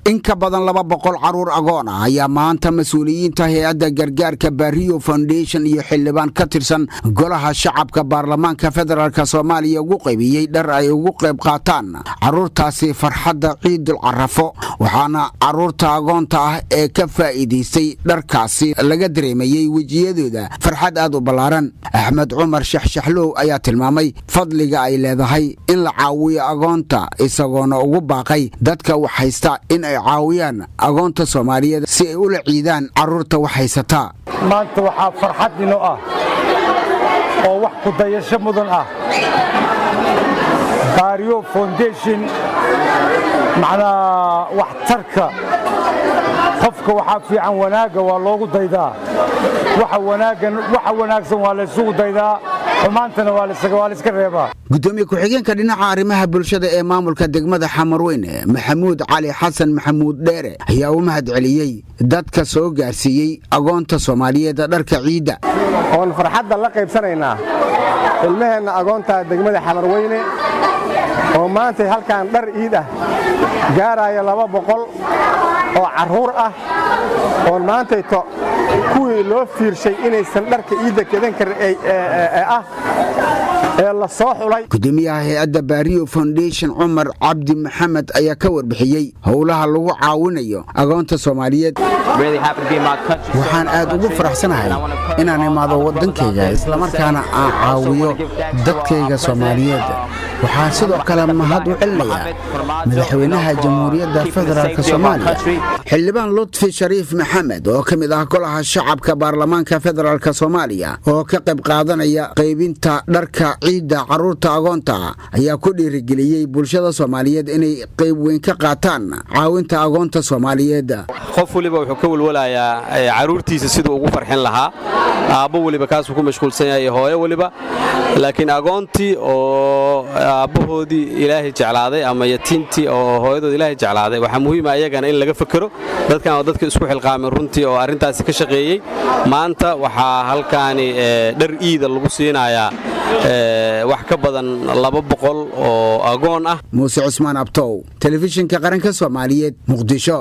in ka badan 200 caruur agoon ah ayaa maanta mas'uuliyiinta hay'adda gargaarka Barrio Foundation iyo xildhibaan ka tirsan golaha shacabka baarlamaanka federaalka Soomaaliya ugu qaybiyay dhar ay ugu qayb qaataan caruurtaasi farxadda Ciidul Carafo waxaana caruurta agoonta ah ee ka faa'iideystay dharkaasi laga dareemayay wajiyadooda farxad aad u ballaaran. Axmed Cumar Shaxshaxlow ayaa tilmaamay fadliga ay leedahay in la caawiyo agoonta isagoona ugu baaqay dadka wax haysta in ay caawiyaan agoonta Soomaaliyeed si ay u la ciidaan caruurta wax haysata. maanta waxa farxad inoo ah oo wax ku dayasho mudan ah Barrio Foundation macna wax tarka qofka waxa fiican wanaaga waa loogu daydaa waxa wanaagsan waa la isugu daydaa xumaantana waa la iska reebaa. Gudoomiye ku-xigeenka dhinaca arrimaha bulshada ee maamulka degmada Xamarweyne Maxamuud Cali Xasan Maxamuud Dheere ayaa u mahad celiyay dadka soo gaarsiiyay agoonta Soomaaliyeed dharka ciida oo farxadda la qaybsanaynaa ilmaheena agoonta degmada Xamarweyne oo maanta halkaan dhar ciid ah gaaraya 200 oo caruur ah oo maanta kuwii loo fiirshay inaysan dharka ciida kadan karin ee la soo xulay. Gudoomiyaha hay'adda Barrio Foundation Umar Cabdi Maxamed ayaa ka warbixiyay howlaha lagu caawinayo agoonta Soomaaliyeed. Waxaan aad ugu faraxsanahay inaan imaado wadankayga isla markaana aan caawiyo dadkayga Soomaaliyeed. waxaan sidoo kale mahad u celinayaa madaxweynaha Jamhuuriyadda Federaalka Soomaaliya xildhibaan Lutfi Shariif Maxamed oo kamid ah golaha shacabka baarlamaanka Federaalka Soomaaliya oo ka qayb qaadanaya qaybinta dharka ciida caruurta agoonta ayaa ku dhiirigeliyay bulshada Soomaaliyeed inay qayb weyn ka qaataan caawinta agoonta Soomaaliyeed. qof waliba wuxuu ka walwalayaa caruurtiisa sidoo ugu farxin lahaa aabo waliba kaas ku mashquulsan yahay hooyo waliba laakiin agoontii oo aabahoodii Ilaahay jeclaaday ama yatiintii oo hooyadood Ilaahay jeclaaday waxa muhiim ah ayagana in laga fakaro dadkan oo dadka isku xilqaamay runtii oo arintaasi ka shaqeeyay maanta waxa halkaani dhar ciida lagu siinayaa wax ka badan 200 oo agoon ah. Muuse Cusmaan Abtow, Telefishinka Qaranka Soomaaliyeed, Muqdisho.